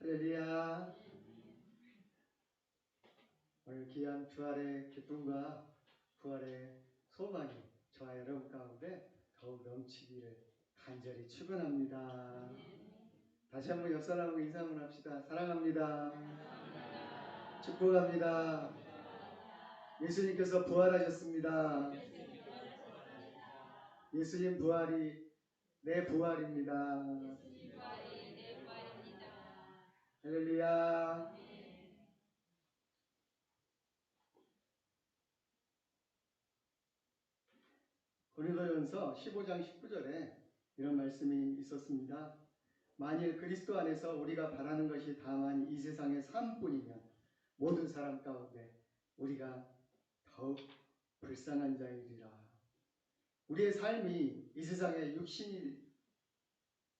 할렐루야. 오늘 귀한 부활의 기쁨과 부활의 소망이 저와 여러분 가운데 더욱 넘치기를 간절히 축원합니다. 다시 한번 옆 사람하고 인사 한번 합시다. 사랑합니다. 축복합니다. 예수님께서 부활하셨습니다. 예수님 부활이 내 부활입니다. 할렐루야. 고린도전서 15장 19절에 이런 말씀이 있었습니다. 만일 그리스도 안에서 우리가 바라는 것이 다만 이 세상의 삶뿐이면 모든 사람 가운데 우리가 더욱 불쌍한 자이리라. 우리의 삶이 이 세상의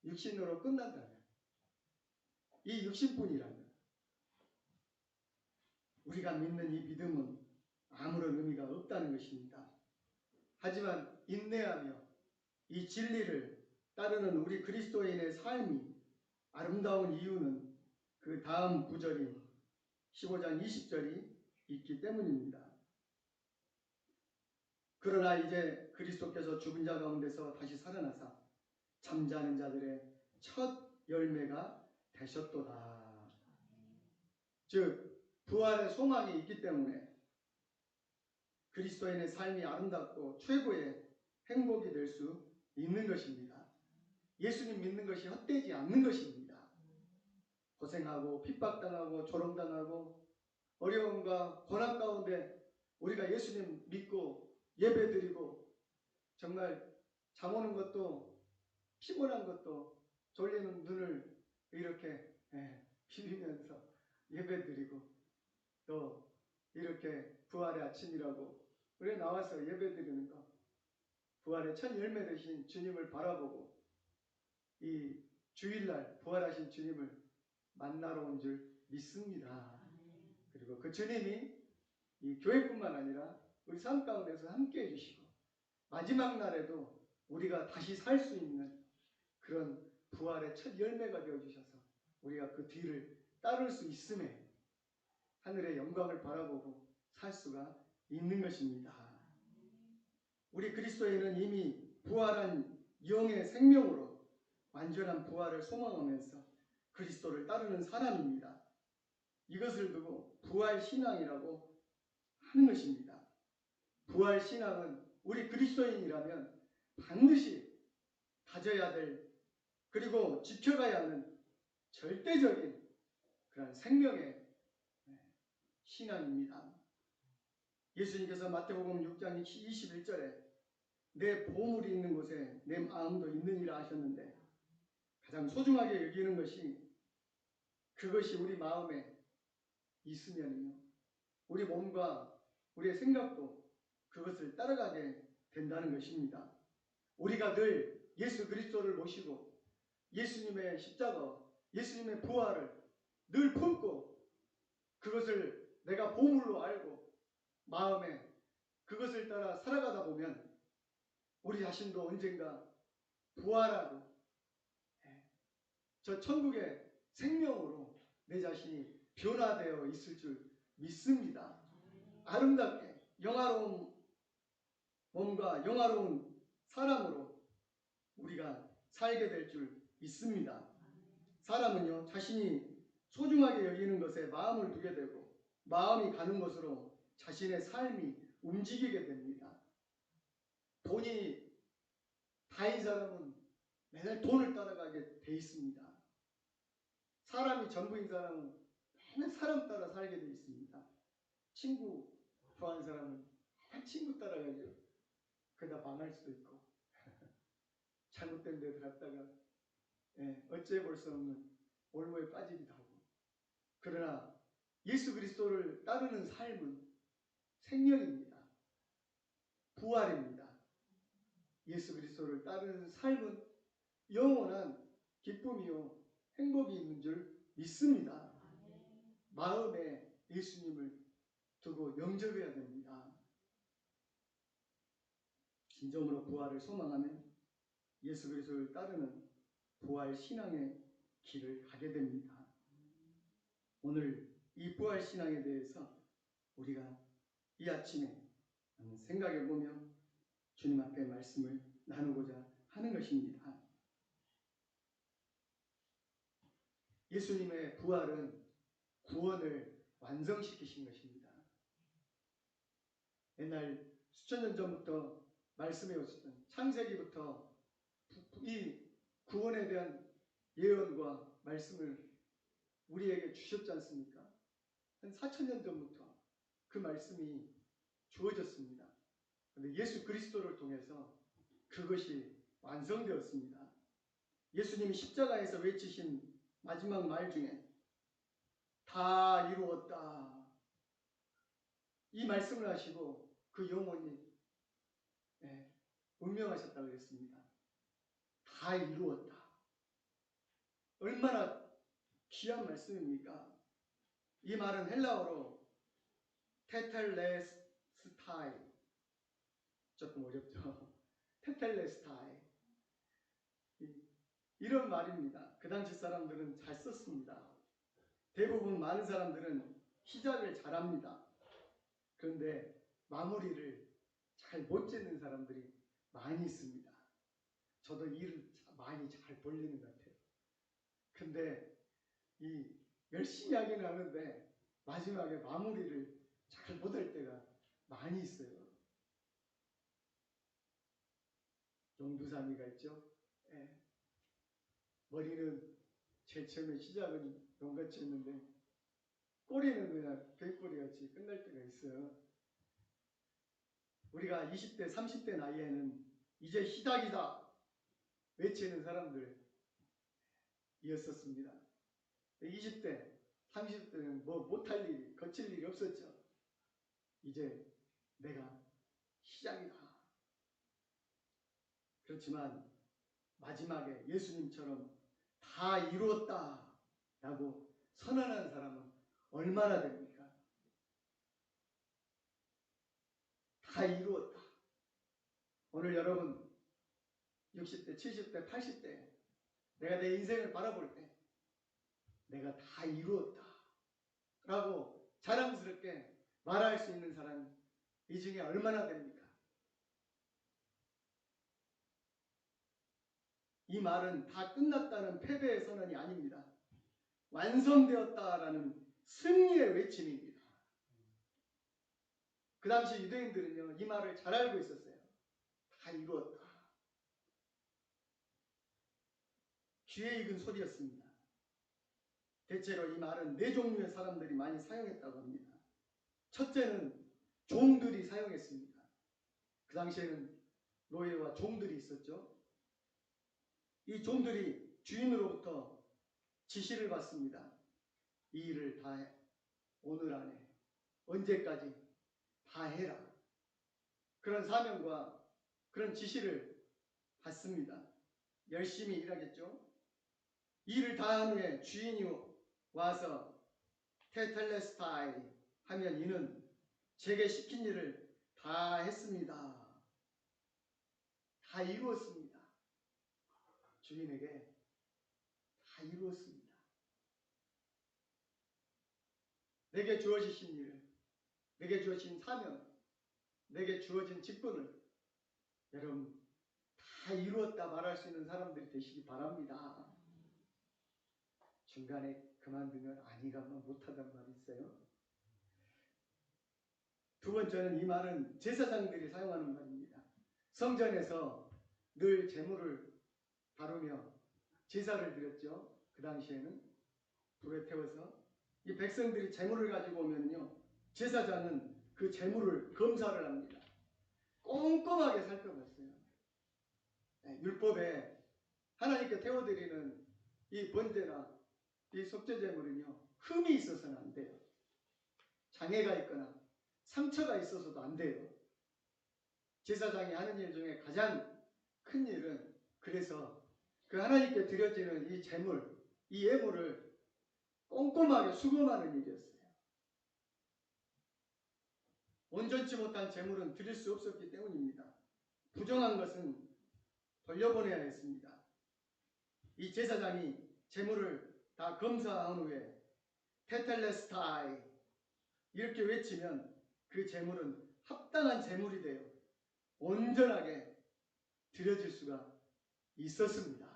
육신으로 끝난다면, 이 육신뿐이라면 우리가 믿는 이 믿음은 아무런 의미가 없다는 것입니다. 하지만 인내하며 이 진리를 따르는 우리 그리스도인의 삶이 아름다운 이유는 그 다음 구절인 15장 20절이 있기 때문입니다. 그러나 이제 그리스도께서 죽은 자 가운데서 다시 살아나사 잠자는 자들의 첫 열매가 되셨도다. 즉 부활의 소망이 있기 때문에 그리스도인의 삶이 아름답고 최고의 행복이 될 수 있는 것입니다. 예수님 믿는 것이 헛되지 않는 것입니다. 고생하고 핍박당하고 조롱당하고 어려움과 고난 가운데 우리가 예수님 믿고 예배드리고 정말 잠 오는 것도 피곤한 것도 졸리는 눈을 이렇게 비비면서 예배드리고 또 이렇게 부활의 아침이라고 우리 나와서 예배드리는 것, 부활의 첫 열매 되신 주님을 바라보고 이 주일날 부활하신 주님을 만나러 온 줄 믿습니다. 그리고 그 주님이 이 교회뿐만 아니라 우리 삶 가운데서 함께 해주시고 마지막 날에도 우리가 다시 살 수 있는 그런 부활의 첫 열매가 되어주셔서 우리가 그 뒤를 따를 수 있음에 하늘의 영광을 바라보고 살 수가 있는 것입니다. 우리 그리스도인은 이미 부활한 영의 생명으로 완전한 부활을 소망하면서 그리스도를 따르는 사람입니다. 이것을 두고 부활신앙이라고 하는 것입니다. 부활신앙은 우리 그리스도인이라면 반드시 가져야 될 그리고 지켜가야 하는 절대적인 그런 생명의 신앙입니다. 예수님께서 마태복음 6장 21절에 내 보물이 있는 곳에 내 마음도 있느니라 하셨는데 가장 소중하게 여기는 것이 그것이 우리 마음에 있으면요 우리 몸과 우리의 생각도 그것을 따라가게 된다는 것입니다. 우리가 늘 예수 그리스도를 모시고 예수님의 십자가, 예수님의 부활을 늘 품고 그것을 내가 보물로 알고 마음에 그것을 따라 살아가다 보면 우리 자신도 언젠가 부활하고 저 천국의 생명으로 내 자신이 변화되어 있을 줄 믿습니다. 아름답게 영화로운 몸과 영화로운 사람으로 우리가 살게 될 줄 믿습니다. 사람은요 자신이 소중하게 여기는 것에 마음을 두게 되고 마음이 가는 곳으로 자신의 삶이 움직이게 됩니다. 돈이 다인 사람은 맨날 돈을 따라가게 돼 있습니다. 사람이 전부인 사람은 맨날 사람 따라 살게 돼 있습니다. 친구 좋아하는 사람은 맨날 친구 따라가죠. 그러다 망할 수도 있고 잘못된 데 들었다가 어찌해 볼 수 없는 올무에 빠지기도 하고. 그러나 예수 그리스도를 따르는 삶은 생명입니다. 부활입니다. 예수 그리스도를 따르는 삶은 영원한 기쁨이요 행복이 있는 줄 믿습니다. 마음에 예수님을 두고 영접해야 됩니다. 진정으로 부활을 소망하면 예수 그리스도를 따르는 부활 신앙의 길을 가게 됩니다. 오늘 이 부활신앙에 대해서 우리가 이 아침에 생각해 보며 주님 앞에 말씀을 나누고자 하는 것입니다. 예수님의 부활은 구원을 완성시키신 것입니다. 옛날 수천 년 전부터 말씀해 오셨던 창세기부터 이 구원에 대한 예언과 말씀을 우리에게 주셨지 않습니까? 한 4,000년 전부터 그 말씀이 주어졌습니다. 그런데 예수 그리스도를 통해서 그것이 완성되었습니다. 예수님이 십자가에서 외치신 마지막 말 중에 다 이루었다. 이 말씀을 하시고 그 영혼이 운명하셨다고 그랬습니다. 다 이루었다. 얼마나 귀한 말씀입니까? 이 말은 헬라어로 테텔레스타이, 조금 어렵죠. 테텔레스타이, 이런 말입니다. 그 당시 사람들은 잘 썼습니다. 대부분 많은 사람들은 시작을 잘합니다. 그런데 마무리를 잘 못 짓는 사람들이 많이 있습니다. 저도 일을 많이 잘 벌리는 것 같아요. 근데 열심히 하긴 하는데 마지막에 마무리를 잘 못할 때가 많이 있어요. 용두사미가 있죠. 머리는 제일 처음에 시작은 용같이 했는데 꼬리는 그냥 뱀꼬리같이 끝날 때가 있어요. 우리가 20대, 30대 나이에는 이제 시작이다 외치는 사람들이었었습니다. 20대, 30대는 뭐 못할 일이, 거칠 일이 없었죠. 이제 내가 시작이다. 그렇지만 마지막에 예수님처럼 다 이루었다 라고 선언한 사람은 얼마나 됩니까? 다 이루었다. 오늘 여러분 60대, 70대, 80대 내가 내 인생을 바라볼 때 내가 다 이루었다 라고 자랑스럽게 말할 수 있는 사람 이 중에 얼마나 됩니까? 이 말은 다 끝났다는 패배의 선언이 아닙니다. 완성되었다라는 승리의 외침입니다. 그 당시 유대인들은요, 이 말을 잘 알고 있었어요. 다 이루었다. 귀에 익은 소리였습니다. 대체로 이 말은 네 종류의 사람들이 많이 사용했다고 합니다. 첫째는 종들이 사용했습니다. 그 당시에는 노예와 종들이 있었죠. 이 종들이 주인으로부터 지시를 받습니다. 이 일을 다 해. 오늘 안에 언제까지 다 해라. 그런 사명과 그런 지시를 받습니다. 열심히 일하겠죠. 일을 다 한 후에 주인이 와서 테텔레스타이 하면 이는 제게 시킨 일을 다 했습니다. 다 이루었습니다. 주인에게 다 이루었습니다. 내게 주어지신 일, 내게 주어진 사명, 내게 주어진 직분을 여러분 다 이루었다 말할 수 있는 사람들이 되시기 바랍니다. 중간에 그만두면 아니가만 못하단 말이 있어요. 두 번째는 이 말은 제사장들이 사용하는 말입니다. 성전에서 늘 제물을 다루며 제사를 드렸죠. 그 당시에는 불에 태워서 이 백성들이 제물을 가지고 오면요, 제사장은 그 제물을 검사를 합니다. 꼼꼼하게 살펴봤어요. 율법에 하나님께 태워드리는 이 번제나 이 속죄 제물은요, 흠이 있어서는 안 돼요. 장애가 있거나 상처가 있어서도 안 돼요. 제사장이 하는 일 중에 가장 큰 일은 그래서 그 하나님께 드려지는 이 제물, 이 예물을 꼼꼼하게 수검하는 일이었어요. 온전치 못한 제물은 드릴 수 없었기 때문입니다. 부정한 것은 돌려보내야 했습니다. 이 제사장이 제물을 다 검사한 후에 테텔레스타이 이렇게 외치면 그 제물은 합당한 제물이 되어 온전하게 드려질 수가 있었습니다.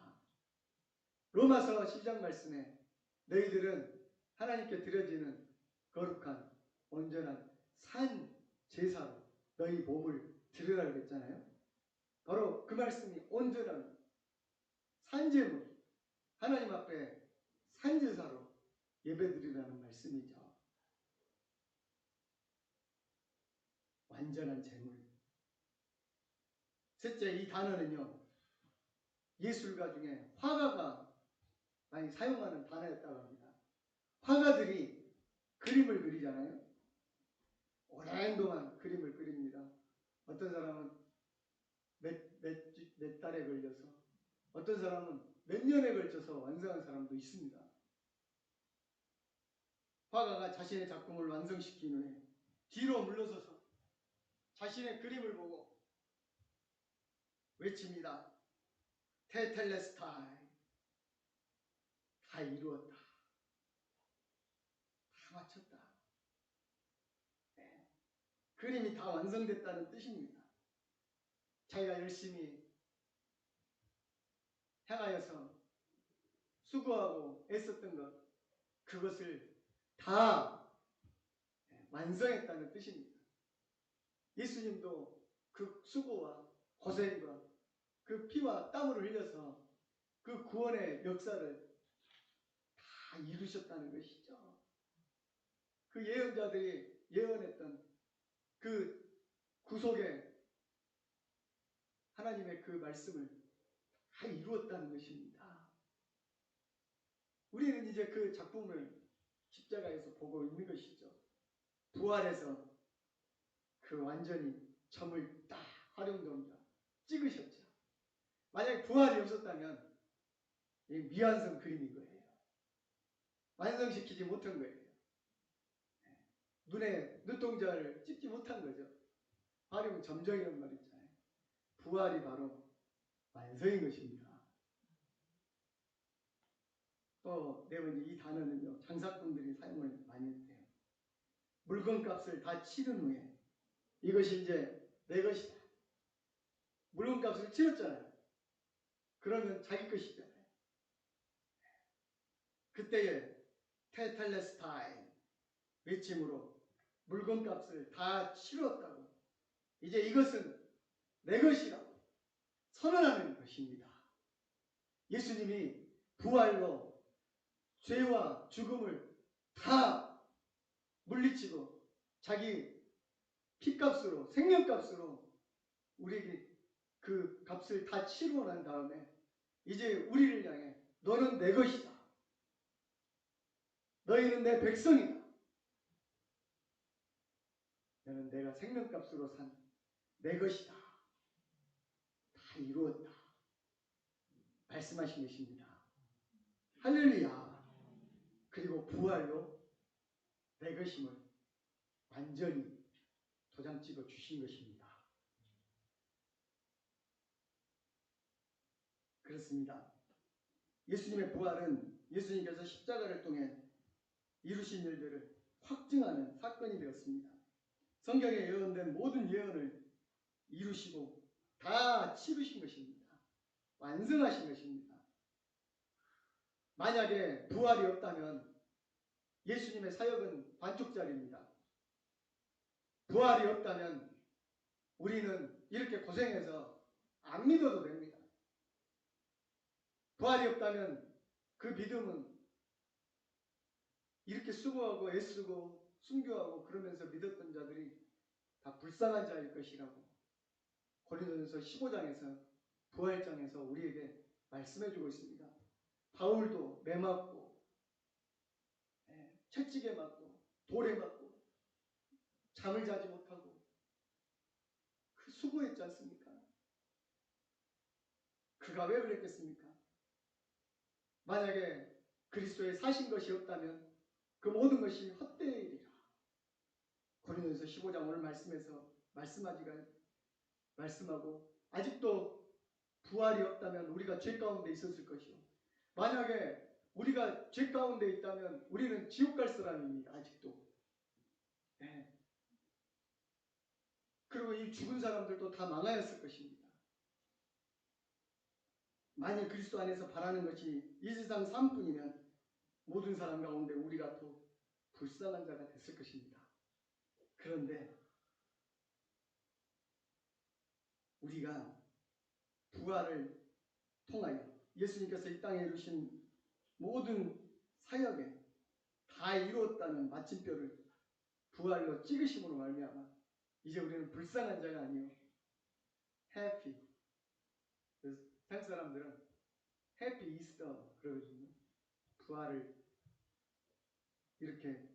로마서 10장 말씀에 너희들은 하나님께 드려지는 거룩한 온전한 산 제사로 너희 몸을 드리라 그랬잖아요. 바로 그 말씀이 온전한 산제물, 하나님 앞에 산제사로 예배드리라는 말씀이죠. 완전한 제물. 셋째, 이 단어는요, 예술가 중에 화가가 많이 사용하는 단어였다고 합니다. 화가들이 그림을 그리잖아요. 오랜 동안 그림을 그립니다. 어떤 사람은 몇 달에 걸려서, 어떤 사람은 몇 년에 걸쳐서 완성한 사람도 있습니다. 화가가 자신의 작품을 완성시킨 후에 뒤로 물러서서 자신의 그림을 보고 외칩니다. 테텔레스타이. 다 이루었다. 다 마쳤다. 네. 그림이 다 완성됐다는 뜻입니다. 자기가 열심히 향하여서 수고하고 애썼던 것, 그것을 다 완성했다는 뜻입니다. 예수님도 그 수고와 고생과 그 피와 땀을 흘려서 그 구원의 역사를 다 이루셨다는 것이죠. 그 예언자들이 예언했던 그 구속의 하나님의 그 말씀을 다 이루었다는 것입니다. 우리는 이제 그 작품을 십자가에서 보고 있는 것이죠. 부활해서 그 완전히 점을 딱 활용점자 찍으셨죠. 만약에 부활이 없었다면 미완성 그림인 거예요. 완성시키지 못한 거예요. 눈에 눈동자를 찍지 못한 거죠. 활용 점정이란 말 있잖아요. 부활이 바로 완성인 것입니다. 또 네 번째, 이 단어는요, 장사꾼들이 사용을 많이 했대요. 물건값을 다 치른 후에 이것이 이제 내 것이다. 물건값을 치렀잖아요. 그러면 자기 것이잖아요. 그때에 테텔레스타이 외침으로 물건값을 다 치렀다고, 이제 이것은 내 것이라고 선언하는 것입니다. 예수님이 부활로 죄와 죽음을 다 물리치고 자기 피값으로, 생명값으로 우리에게 그 값을 다 치르고 난 다음에 이제 우리를 향해 너는 내 것이다. 너희는 내 백성이다. 너는 내가 생명값으로 산 내 것이다. 다 이루었다. 말씀하신 것입니다. 할렐루야. 그리고 부활로 내 것임을 완전히 도장 찍어 주신 것입니다. 그렇습니다. 예수님의 부활은 예수님께서 십자가를 통해 이루신 일들을 확증하는 사건이 되었습니다. 성경에 예언된 모든 예언을 이루시고 다 치르신 것입니다. 완성하신 것입니다. 만약에 부활이 없다면 예수님의 사역은 반쪽짜리입니다. 부활이 없다면 우리는 이렇게 고생해서 안 믿어도 됩니다. 부활이 없다면 그 믿음은 이렇게 수고하고 애쓰고 순교하고 그러면서 믿었던 자들이 다 불쌍한 자일 것이라고 고린도전서 15장에서 부활장에서 우리에게 말씀해주고 있습니다. 바울도 매 맞고 채찍에 맞고 돌에 맞고 잠을 자지 못하고 그 수고했지 않습니까? 그가 왜 그랬겠습니까? 만약에 그리스도에 사신 것이 없다면 그 모든 것이 헛되이리라. 고린도전서 15장 오늘 말씀에서 말씀하고 아직도 부활이 없다면 우리가 죄 가운데 있었을 것이요. 만약에 우리가 죄 가운데 있다면 우리는 지옥 갈 사람입니다. 아직도. 네. 그리고 이 죽은 사람들도 다 망하였을 것입니다. 만일 그리스도 안에서 바라는 것이 이 세상 삶뿐이면 모든 사람 가운데 우리가 또 불쌍한 자가 됐을 것입니다. 그런데 우리가 부활을 통하여 예수님께서 이 땅에 이루신 모든 사역에 다 이루었다는 마침표를 부활로 찍으심으로 말미암아 이제 우리는 불쌍한 자가 아니요 해피. 그래서 한국 사람들은 해피 이스터 그러거든요. 부활을 이렇게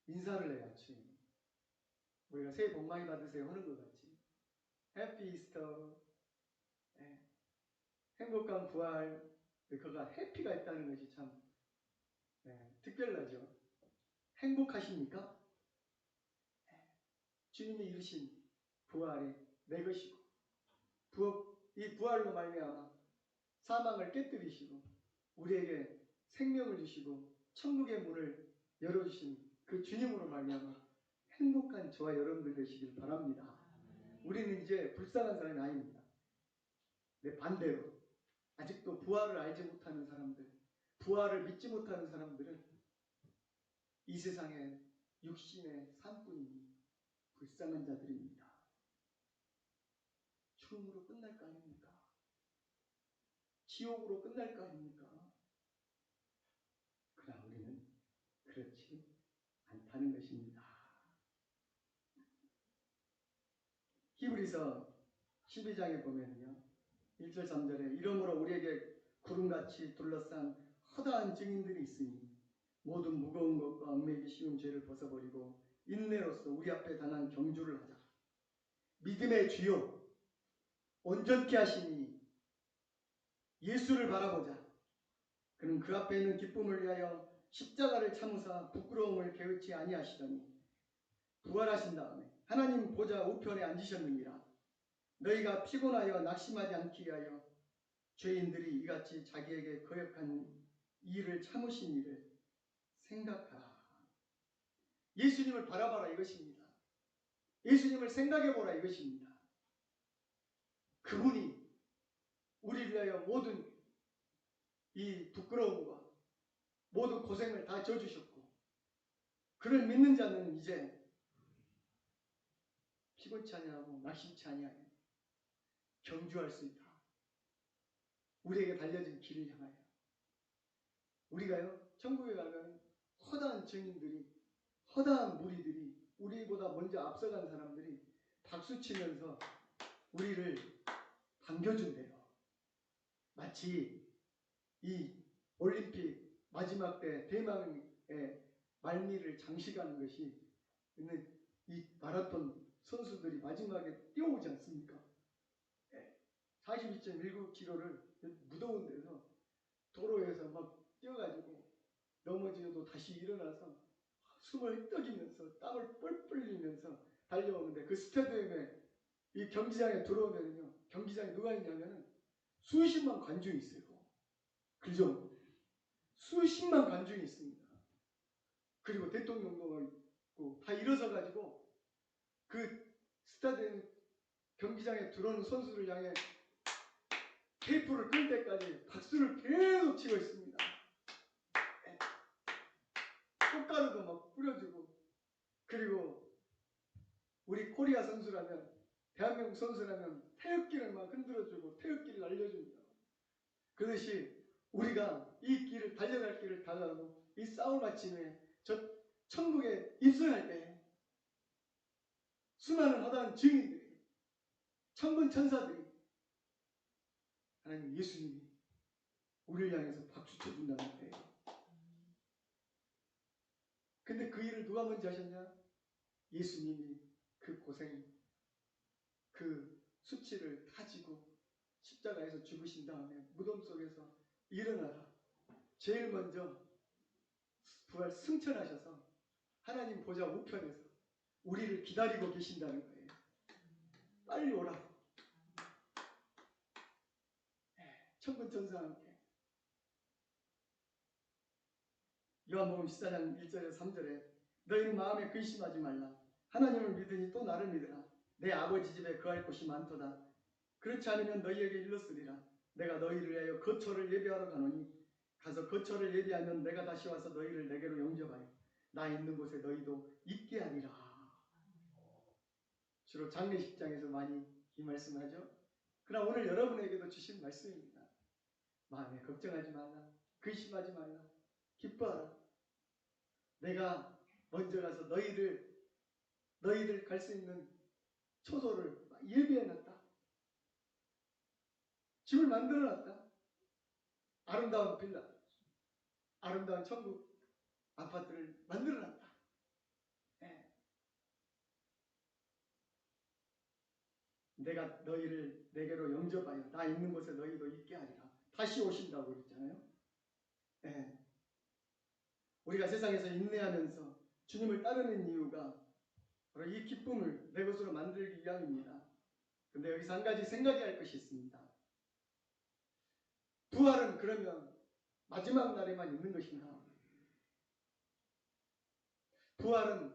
인사를 해요. 아침에 우리가 새해 복 많이 받으세요 하는 것 같이 해피 이스터. 네. 행복한 부활. 그가 해피가 있다는 것이 참 특별하죠. 행복하십니까? 주님이 이루신 부활이 내 것이고 이 부활로 말미암아 사망을 깨뜨리시고 우리에게 생명을 주시고 천국의 문을 열어주신 그 주님으로 말미암아 행복한 저와 여러분들 되시길 바랍니다. 우리는 이제 불쌍한 사람이 아닙니다. 내 반대로 아직도 부활을 알지 못하는 사람들, 부활을 믿지 못하는 사람들은 이 세상에 육신의 삶뿐이니 불쌍한 자들입니다. 죽음으로 끝날 거 아닙니까? 지옥으로 끝날 거 아닙니까? 그러나 우리는 그렇지 않다는 것입니다. 히브리서 12장에 보면요. 1절 3절에 이러므로 우리에게 구름같이 둘러싼 허다한 증인들이 있으니 모든 무거운 것과 얽매이기 쉬운 죄를 벗어버리고 인내로서 우리 앞에 당한 경주를 하자. 믿음의 주요 온전케 하시니 예수를 바라보자. 그는 그 앞에 있는 기쁨을 위하여 십자가를 참으사 부끄러움을 개의치 아니하시더니 부활하신 다음에 하나님 보좌 우편에 앉으셨느니라. 너희가 피곤하여 낙심하지 않기 위하여 죄인들이 이같이 자기에게 거역한 일을 참으신 일을 생각하라. 예수님을 바라봐라 이것입니다. 예수님을 생각해보라 이것입니다. 그분이 우리를 위하여 모든 이 부끄러움과 모든 고생을 다 져주셨고 그를 믿는 자는 이제 피곤치 아니하고 낙심치 아니하게 경주할 수 있다. 우리에게 달려진 길을 향하여 우리가요 천국에 가면 허다한 증인들이 허다한 무리들이 우리보다 먼저 앞서간 사람들이 박수치면서 우리를 반겨준대요. 마치 이 올림픽 마지막 때 대망의 말미를 장식하는 것이 있는 이 마라톤 선수들이 마지막에 뛰어오지 않습니까? 42.19km를 무더운 데서 도로에서 막 뛰어가지고 넘어지어도 다시 일어나서 숨을 헐떡이면서 땀을 뻘뻘 흘리면서 달려오는데 그 스타디움에 이 경기장에 들어오면요 경기장에 누가 있냐면은 수십만 관중이 있어요. 그죠? 수십만 관중이 있습니다. 그리고 대통령도 있고 다 일어서 가지고 그 스타디움 경기장에 들어오는 선수를 향해 테이프를 끌 때까지 박수를 계속 치고 있습니다. 꽃가루도 막 뿌려주고 그리고 우리 코리아 선수라면 대한민국 선수라면 태극기를 막 흔들어주고 태극기를 날려줍니다. 그것이 우리가 이 길을 달려갈 길을 달려가고 이 싸움을 마친 후에 저 천국에 입성할 때 수많은 허다한 증인들이 천군 천사들이 하나님 예수님이 우리를 향해서 박수 쳐준다는 거예요. 근데 그 일을 누가 먼저 하셨냐? 예수님이 그 고생, 그 수치를 가지고 십자가에서 죽으신 다음에 무덤 속에서 일어나라. 제일 먼저 부활 승천하셔서 하나님 보좌 우편에서 우리를 기다리고 계신다는 거예요. 빨리 오라. 천군 천사와 함께 요한복음 14장 1절에 3절에 너희는 마음에 근심하지 말라. 하나님을 믿으니 또 나를 믿으라. 내 아버지 집에 거할 곳이 많도다. 그렇지 않으면 너희에게 일렀으리라. 내가 너희를 위하여 거처를 예비하러 가노니 가서 거처를 예비하면 내가 다시 와서 너희를 내게로 영접하여 나 있는 곳에 너희도 있게 하리라. 주로 장례식장에서 많이 이 말씀을 하죠. 그러나 오늘 여러분에게도 주신 말씀입니다. 마음에 걱정하지 말라. 근심하지 말라. 기뻐하라. 내가 먼저 가서 너희들 갈 수 있는 초소를 예비해놨다. 집을 만들어놨다. 아름다운 빌라, 아름다운 천국 아파트를 만들어놨다. 네. 내가 너희를 내게로 영접하여 나 있는 곳에 너희도 있게 하리라. 다시 오신다고 그랬잖아요. 네. 우리가 세상에서 인내하면서 주님을 따르는 이유가 바로 이 기쁨을 내 것으로 만들기 위함입니다. 근데 여기서 한 가지 생각해야 할 것이 있습니다. 부활은 그러면 마지막 날에만 있는 것인가? 부활은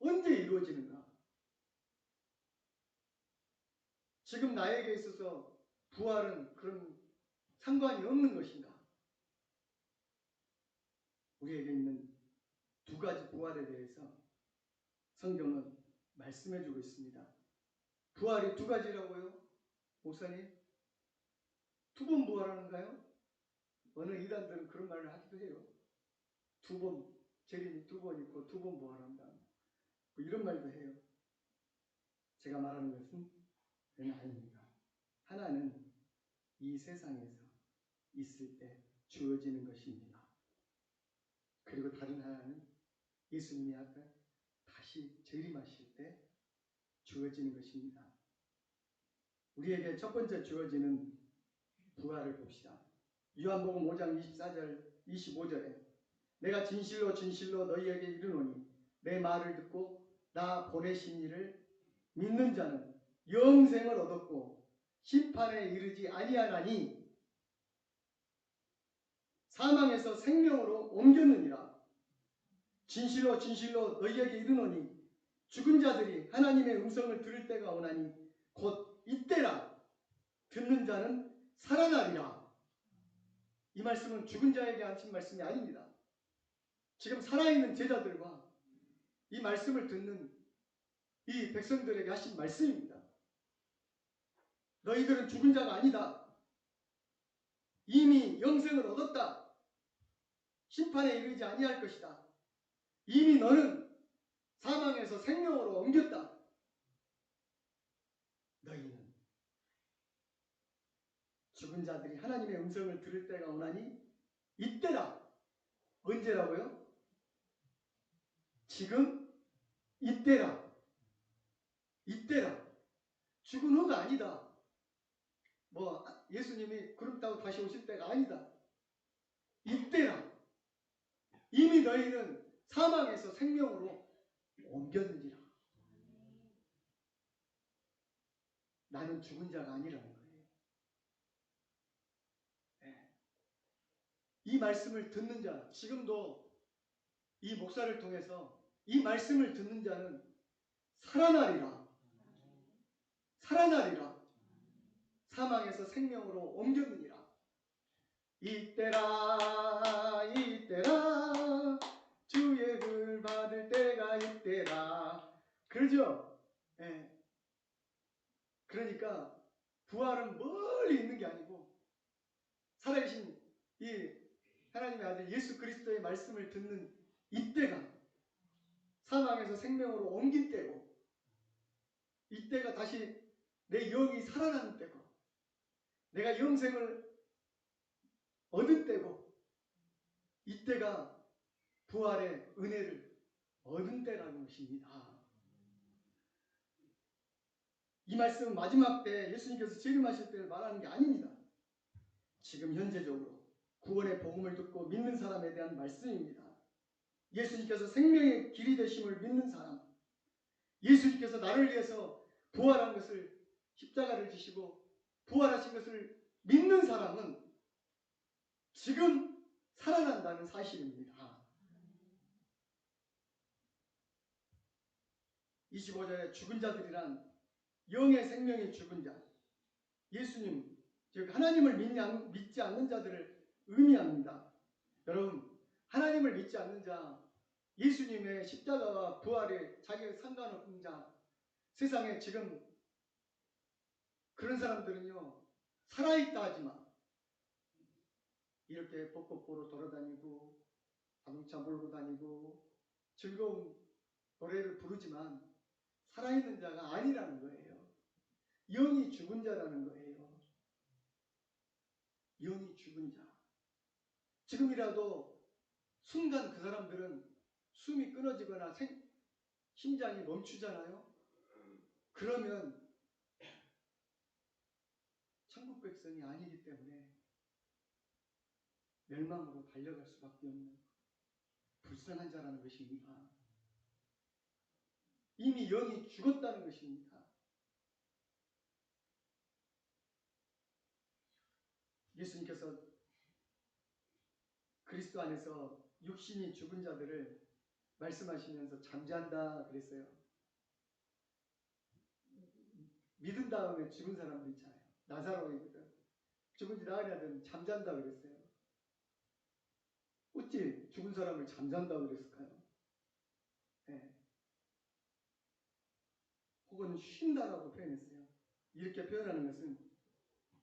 언제 이루어지는가? 지금 나에게 있어서 부활은 그런 상관이 없는 것인가? 우리에게 있는 두 가지 부활에 대해서 성경은 말씀해주고 있습니다. 부활이 두 가지라고요? 목사님? 두 번 부활하는가요? 어느 이단들은 그런 말을 하기도 해요. 두 번, 재림이 두 번 있고 두 번 부활한다. 뭐 이런 말도 해요. 제가 말하는 것은 그건 아닙니다. 하나는 이 세상에서 있을 때 주어지는 것입니다. 그리고 다른 하나는 예수님이 아까 다시 재림하실 때 주어지는 것입니다. 우리에게 첫 번째 주어지는 부활을 봅시다. 요한복음 5장 24절 25절에 내가 진실로 진실로 너희에게 이르노니 내 말을 듣고 나 보내신 이를 믿는 자는 영생을 얻었고 심판에 이르지 아니하나니 사망에서 생명으로 옮겼느니라. 진실로 진실로 너희에게 이르노니 죽은 자들이 하나님의 음성을 들을 때가 오나니 곧 이때라. 듣는 자는 살아나리라. 이 말씀은 죽은 자에게 하신 말씀이 아닙니다. 지금 살아있는 제자들과 이 말씀을 듣는 이 백성들에게 하신 말씀입니다. 너희들은 죽은 자가 아니다. 이미 영생을 얻었다. 심판에 이르지 아니할 것이다. 이미 너는 사망에서 생명으로 옮겼다. 너희는 죽은 자들이 하나님의 음성을 들을 때가 오나니 이때라. 언제라고요? 지금 이때라. 이때라. 죽은 후가 아니다. 뭐 예수님이 구름 타고 다시 오실 때가 아니다. 이때라. 이미 너희는 사망에서 생명으로 옮겼느니라. 나는 죽은 자가 아니라는 거예요. 네. 이 말씀을 듣는 자, 지금도 이 목사를 통해서 이 말씀을 듣는 자는 살아나리라. 살아나리라. 사망에서 생명으로 옮겼느니라. 이때라 이때라 주의 글 받을 때가 이때라. 그러죠? 네. 그러니까 부활은 멀리 있는 게 아니고 살아계신 이 하나님의 아들 예수 그리스도의 말씀을 듣는 이때가 사망에서 생명으로 옮긴 때고 이때가 다시 내 영이 살아나는 때고 내가 영생을 얻은 때고 이때가 부활의 은혜를 얻은 때라는 것입니다. 이 말씀은 마지막 때 예수님께서 재림하실 때를 말하는 게 아닙니다. 지금 현재적으로 구원의 복음을 듣고 믿는 사람에 대한 말씀입니다. 예수님께서 생명의 길이 되심을 믿는 사람, 예수님께서 나를 위해서 부활한 것을 십자가를 지시고 부활하신 것을 믿는 사람은 지금 살아난다는 사실입니다. 25절에 죽은 자들이란 영의 생명이 죽은 자, 예수님, 즉 하나님을 믿지 않는 자들을 의미합니다. 여러분, 하나님을 믿지 않는 자, 예수님의 십자가와 부활에 자기가 상관없는 자, 세상에 지금 그런 사람들은요, 살아있다 하지만 이렇게 벚꽃보러 돌아다니고 자동차 몰고 다니고 즐거운 노래를 부르지만 살아있는 자가 아니라는 거예요. 영이 죽은 자라는 거예요. 영이 죽은 자. 지금이라도 순간 그 사람들은 숨이 끊어지거나 심장이 멈추잖아요. 그러면 천국 백성이 아니기 때문에 멸망으로 달려갈 수밖에 없는 불쌍한 자라는 것입니다. 이미 영이 죽었다는 것입니다. 예수님께서 그리스도 안에서 육신이 죽은 자들을 말씀하시면서 잠잠다 그랬어요. 믿은 다음에 죽은 사람도 있잖아요. 나사로이거든. 죽은 지 나흘이 되면 잠잔다 그랬어요. 어찌 죽은 사람을 잠잔다 그랬을까요? 네. 혹은 쉰다라고 표현했어요. 이렇게 표현하는 것은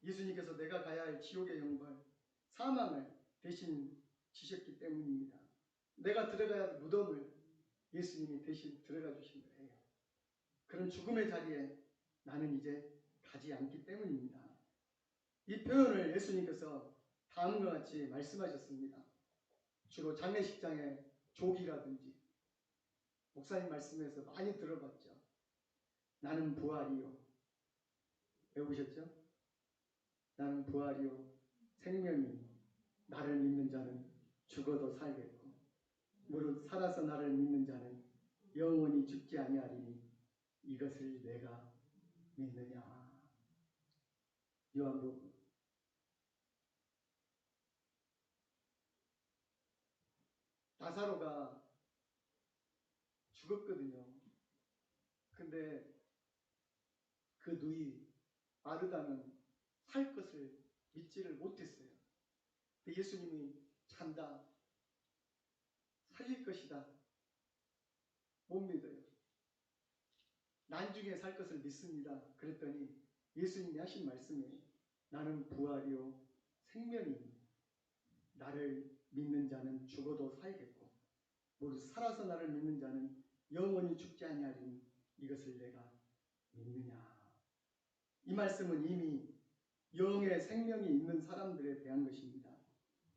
예수님께서 내가 가야 할 지옥의 형벌, 사망을 대신 지셨기 때문입니다. 내가 들어가야 할 무덤을 예수님이 대신 들어가 주신 거예요. 그런 죽음의 자리에 나는 이제 가지 않기 때문입니다. 이 표현을 예수님께서 다음과 같이 말씀하셨습니다. 주로 장례식장의 족이라든지 목사님 말씀에서 많이 들어봤죠. 나는 부활이요. 외우셨죠? 나는 부활이요. 생명이 나를 믿는 자는 죽어도 살겠고 무릇 살아서 나를 믿는 자는 영원히 죽지 아니하리니 이것을 내가 믿느냐. 요한복음. 나사로가 죽었거든요. 근데 그 누이 마르다는 살 것을 믿지를 못했어요. 근데 예수님이 잔다. 살릴 것이다. 못 믿어요. 나중에 살 것을 믿습니다. 그랬더니 예수님이 하신 말씀이 나는 부활이요 생명이니 나를 믿는 자는 죽어도 살겠고 무릇 살아서 나를 믿는 자는 영원히 죽지 아니하리니 이것을 내가 믿느냐. 이 말씀은 이미 영의 생명이 있는 사람들에 대한 것입니다.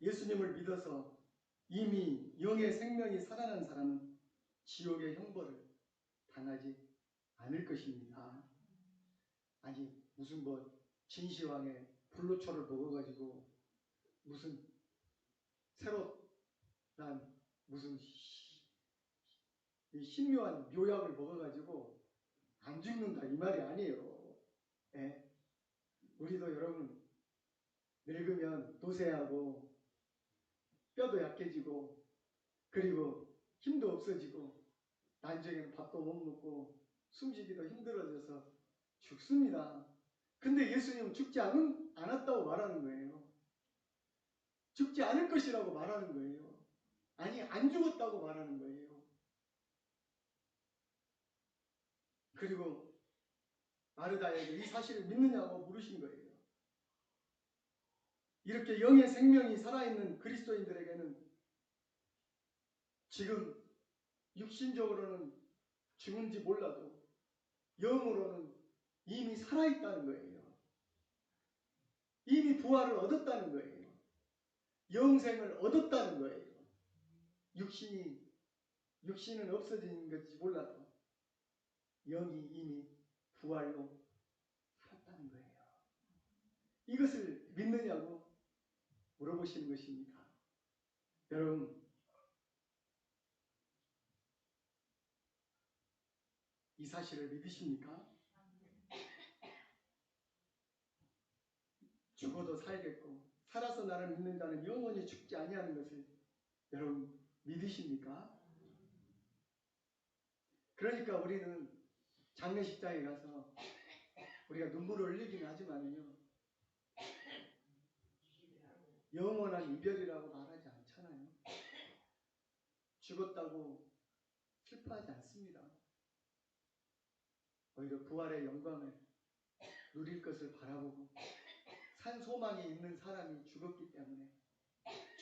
예수님을 믿어서 이미 영의 생명이 살아난 사람은 지옥의 형벌을 당하지 않을 것입니다. 아니 무슨 진시황의 불로초를 먹어가지고 무슨 새로 난 무슨 신묘한 묘약을 먹어가지고 안 죽는다 이 말이 아니에요. 예? 우리도 여러분 늙으면 노쇠하고 뼈도 약해지고 그리고 힘도 없어지고 나중에는 밥도 못 먹고 숨쉬기도 힘들어져서 죽습니다. 근데 예수님은 죽지 않았다고 말하는 거예요. 죽지 않을 것이라고 말하는 거예요. 아니 안 죽었다고 말하는 거예요. 그리고 마르다에게 이 사실을 믿느냐고 물으신 거예요. 이렇게 영의 생명이 살아있는 그리스도인들에게는 지금 육신적으로는 죽은지 몰라도 영으로는 이미 살아있다는 거예요. 이미 부활을 얻었다는 거예요. 영생을 얻었다는 거예요. 육신은 없어진 것인지 몰라도 영이 이미 부활로 살았다는 거예요. 이것을 믿느냐고 물어보시는 것입니다. 여러분, 이 사실을 믿으십니까? 죽어도 살겠고 살아서 나를 믿는 자는 영원히 죽지 아니하는 것을 여러분 믿으십니까? 그러니까 우리는 장례식장에 가서 우리가 눈물을 흘리긴 하지만요, 영원한 이별이라고 말하지 않잖아요. 죽었다고 슬퍼하지 않습니다. 오히려 부활의 영광을 누릴 것을 바라보고, 산 소망이 있는 사람이 죽었기 때문에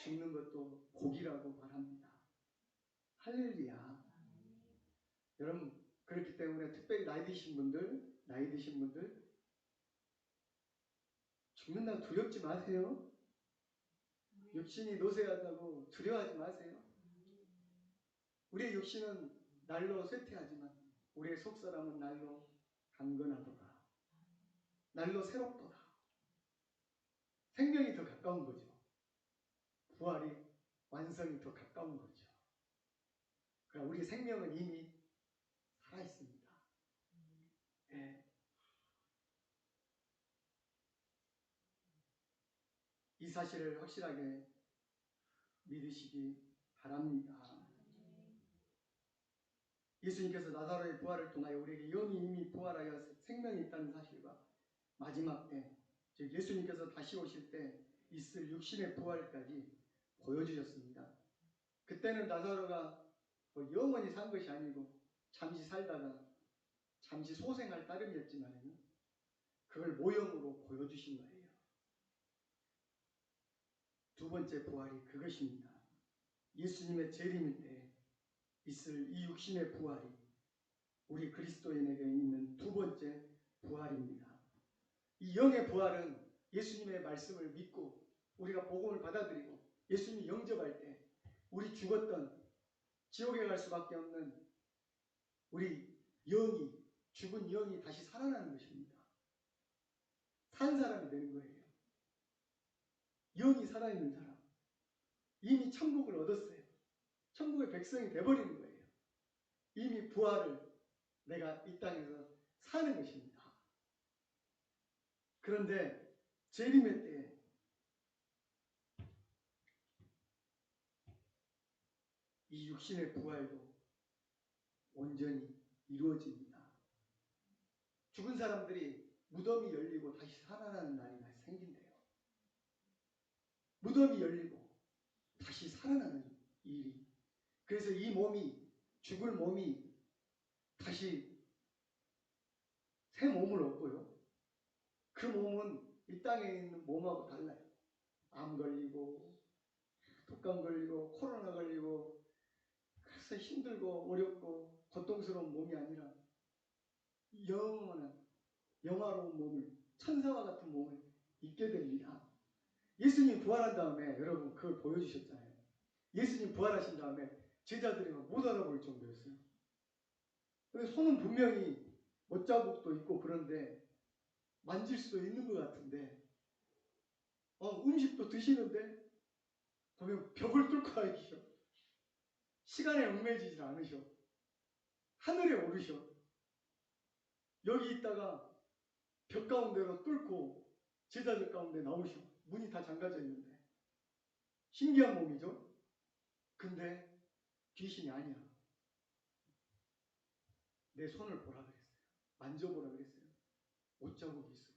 죽는 것도 복이라고 말합니다. 할렐루야. 여러분, 그렇기 때문에 특별히 나이 드신 분들 죽는다고 두렵지 마세요. 육신이 노쇠하다고 두려워하지 마세요. 우리의 육신은 날로 쇠퇴하지만 우리의 속사람은 날로 강건하도다. 날로 새롭도다. 생명이 더 가까운 거죠. 부활이, 완성이 더 가까운 거죠. 그러나 우리의 생명은 이미 살아있습니다. 네. 이 사실을 확실하게 믿으시기 바랍니다. 예수님께서 나사로의 부활을 통하여 우리에게 영이 이미 부활하여 생명이 있다는 사실과 마지막 때, 즉 예수님께서 다시 오실 때 있을 육신의 부활까지 보여주셨습니다. 그때는 나사로가 영원히 산 것이 아니고 잠시 살다가 잠시 소생할 따름이었지만 그걸 모형으로 보여주신 거예요. 두 번째 부활이 그것입니다. 예수님의 재림일 때 있을 이 육신의 부활이 우리 그리스도인에게 있는 두 번째 부활입니다. 이 영의 부활은 예수님의 말씀을 믿고 우리가 복음을 받아들이고 예수님이 영접할 때 우리 죽었던, 지옥에 갈 수밖에 없는 우리 영이, 죽은 영이 다시 살아나는 것입니다. 산 사람이 되는 거예요. 영이 살아있는 사람. 이미 천국을 얻었어요. 천국의 백성이 돼버리는 거예요. 이미 부활을 내가 이 땅에서 사는 것입니다. 그런데 재림의 때에 이 육신의 부활도 온전히 이루어집니다. 죽은 사람들이 무덤이 열리고 다시 살아나는 날이 생긴대요. 무덤이 열리고 다시 살아나는 일이. 그래서 이 몸이, 죽을 몸이 다시 새 몸을 얻고요. 그 몸은 이 땅에 있는 몸하고 달라요. 암 걸리고 독감 걸리고 코로나 걸리고 그래서 힘들고 어렵고 고통스러운 몸이 아니라 영원한 영화로운 몸을, 천사와 같은 몸을 입게 됩니다. 예수님 부활한 다음에 여러분 그걸 보여주셨잖아요. 예수님 부활하신 다음에 제자들이 못 알아볼 정도였어요. 손은 분명히 못자국도 있고 그런데 만질 수도 있는 것 같은데 음식도 드시는데 보면 벽을 뚫고 다니셔. 시간에 얽매이지 않으셔. 하늘에 오르셔. 여기 있다가 벽 가운데로 뚫고 제자들 가운데 나오셔. 문이 다 잠가져 있는데. 신기한 몸이죠. 근데 귀신이 아니야. 내 손을 보라 그랬어요. 만져보라 그랬어요. 옷자국이 있어.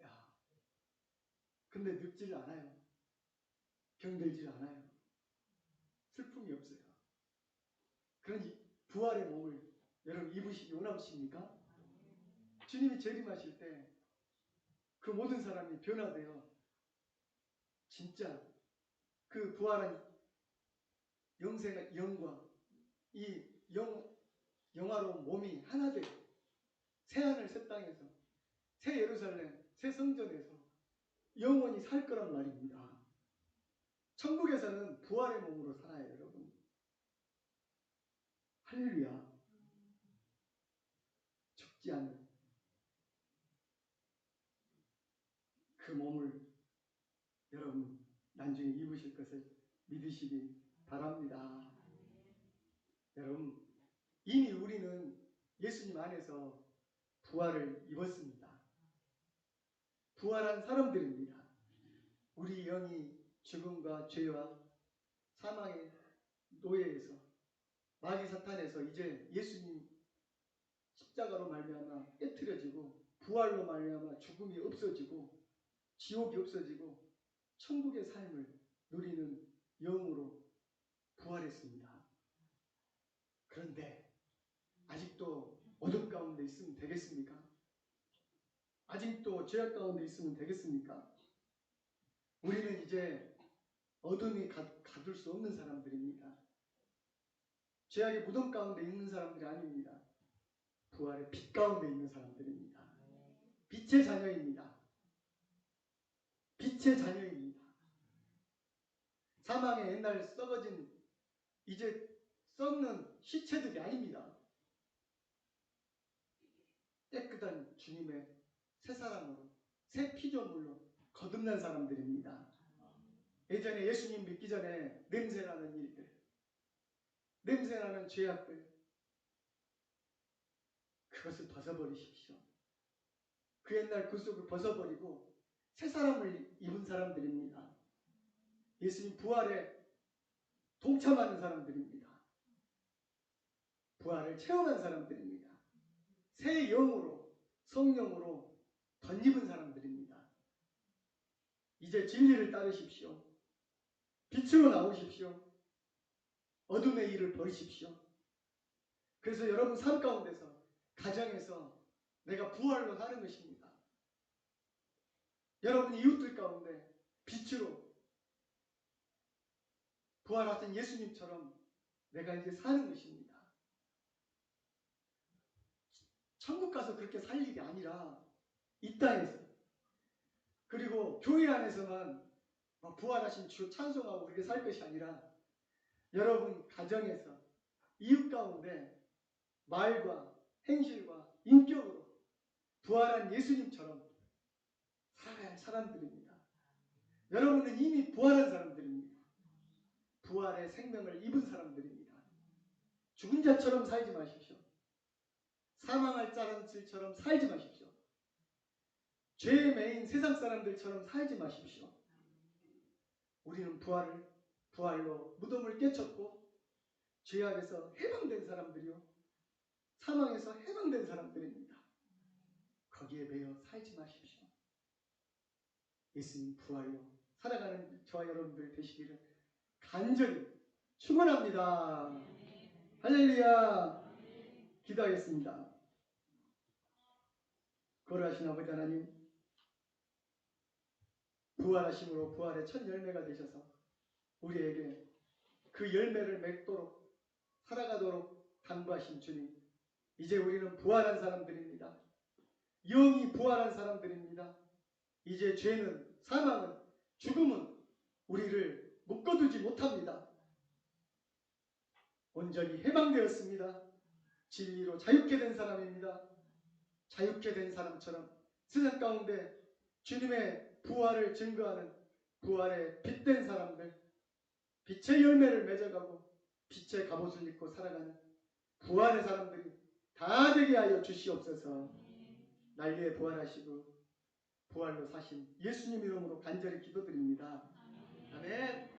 야, 근데 늙질 않아요. 병들질 않아요. 슬픔이 없어요. 그러니 부활의 몸을 여러분 입으시기 원하십니까? 주님이 재림하실 때 그 모든 사람이 변화되어 진짜 그 부활한 영생의 영과 이 영화로운 몸이 하나 되고 새하늘 새 땅에서 새 예루살렘 새 성전에서 영원히 살 거란 말입니다. 천국에서는 부활의 몸으로 살아요, 여러분. 할렐루야. 죽지 않는 그 몸을 여러분 나중에 입으실 것을 믿으시기 바랍니다. 여러분, 이미 우리는 예수님 안에서 부활을 입었습니다. 부활한 사람들입니다. 우리 영이 죽음과 죄와 사망의 노예에서, 마귀 사탄에서 이제 예수님 십자가로 말미암아 깨트려지고 부활로 말미암아 죽음이 없어지고 지옥이 없어지고 천국의 삶을 누리는 영으로 부활했습니다. 그런데 아직도 어둠 가운데 있으면 되겠습니까? 아직도 죄악 가운데 있으면 되겠습니까? 우리는 이제 어둠이 가둘 수 없는 사람들입니다. 죄악의 무덤 가운데 있는 사람들이 아닙니다. 부활의 빛 가운데 있는 사람들입니다. 빛의 자녀입니다. 빛의 자녀입니다. 사망의 옛날 썩어진 이제 썩는 시체들이 아닙니다. 깨끗한 주님의 새 사랑으로 새 피조물로 거듭난 사람들입니다. 예전에 예수님 믿기 전에 냄새나는 일들, 냄새나는 죄악들, 그것을 벗어버리십시오. 그 옛날 그 속을 벗어버리고 새 사람을 입은 사람들입니다. 예수님 부활에 동참하는 사람들입니다. 부활을 체험한 사람들입니다. 새 영으로 성령으로 덧입은 사람들입니다. 이제 진리를 따르십시오. 빛으로 나오십시오. 어둠의 일을 버리십시오. 그래서 여러분 삶 가운데서 가정에서 내가 부활로 사는 것입니다. 여러분 이웃들 가운데 빛으로 부활하신 예수님처럼 내가 이제 사는 것입니다. 천국 가서 그렇게 살 일이 아니라 이 땅에서, 그리고 교회 안에서만 부활하신 주 찬송하고 그렇게 살 것이 아니라 여러분 가정에서 이웃 가운데 말과 행실과 인격으로 부활한 예수님처럼 살아가야 할 사람들입니다. 여러분은 이미 부활한 사람들입니다. 부활의 생명을 입은 사람들입니다. 죽은 자처럼 살지 마십시오. 사망할 자들처럼 살지 마십시오. 죄에 매인 세상 사람들처럼 살지 마십시오. 우리는 부활로 무덤을 깨쳤고 죄악에서 해방된 사람들이요, 사망에서 해방된 사람들입니다. 거기에 매여 살지 마십시오. 예수님 부활로 살아가는 저와 여러분들 되시기를 간절히 축원합니다. 할렐루야. 기도하겠습니다. 거룩하신 아버지 하나님, 부활하심으로 부활의 첫 열매가 되셔서 우리에게 그 열매를 맺도록 살아가도록 당부하신 주님, 이제 우리는 부활한 사람들입니다. 영이 부활한 사람들입니다. 이제 죄는, 사망은, 죽음은 우리를 묶어두지 못합니다. 온전히 해방되었습니다. 진리로 자유케 된 사람입니다. 자유케 된 사람처럼 세상 가운데 주님의 부활을 증거하는 부활의 빛된 사람들, 빛의 열매를 맺어가고 빛의 갑옷을 입고 살아가는 부활의 사람들이 다 되게 하여 주시옵소서. 날개에 부활하시고 부활로 사신 예수님 이름으로 간절히 기도드립니다. 아멘.